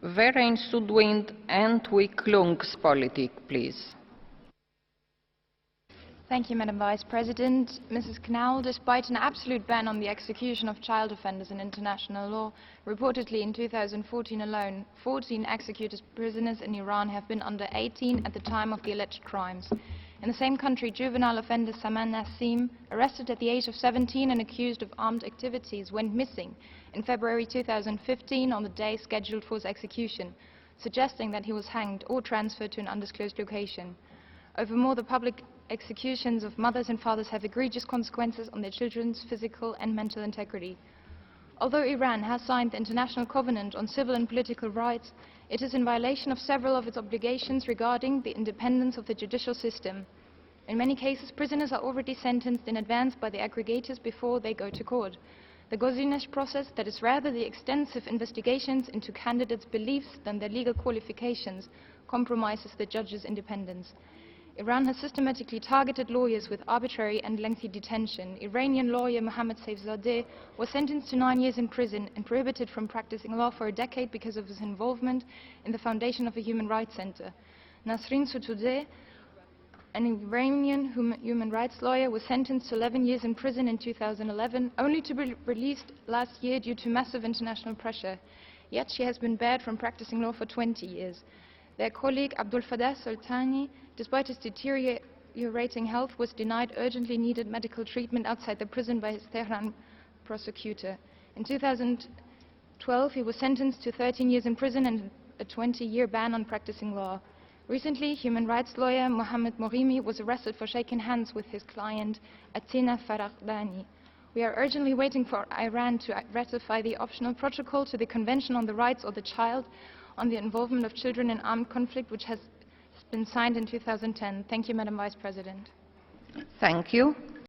Verena Südwind and Entwicklungspolitik, please. Thank you, Madam Vice President. Mrs. Knaull, despite an absolute ban on the execution of child offenders in international law, reportedly in 2014 alone, 14 executed prisoners in Iran have been under 18 at the time of the alleged crimes. In the same country, juvenile offender Saman Nassim, arrested at the age of 17 and accused of armed activities, went missing in February 2015 on the day scheduled for his execution, suggesting that he was hanged or transferred to an undisclosed location. Furthermore, the public executions of mothers and fathers have egregious consequences on their children's physical and mental integrity. Although Iran has signed the International Covenant on Civil and Political Rights, it is in violation of several of its obligations regarding the independence of the judicial system. In many cases, prisoners are already sentenced in advance by the aggregators before they go to court. The Gozinish process, that is rather the extensive investigations into candidates' beliefs than their legal qualifications, compromises the judges' independence. Iran has systematically targeted lawyers with arbitrary and lengthy detention. Iranian lawyer Mohammad Saifzadeh was sentenced to 9 years in prison and prohibited from practicing law for a decade because of his involvement in the foundation of a human rights center. Nasrin Sotoudeh, an Iranian human rights lawyer, was sentenced to 11 years in prison in 2011, only to be released last year due to massive international pressure. Yet she has been barred from practicing law for 20 years. Their colleague Abdul Fattah Soltani, despite his deteriorating health, was denied urgently needed medical treatment outside the prison by his Tehran prosecutor. In 2012, he was sentenced to 13 years in prison and a 20-year ban on practicing law. Recently, human rights lawyer Mohammed Morimi was arrested for shaking hands with his client Atina Faraghdani. We are urgently waiting for Iran to ratify the optional protocol to the Convention on the Rights of the Child on the involvement of children in armed conflict, which has been signed in 2010. Thank you, Madam Vice President. Thank you.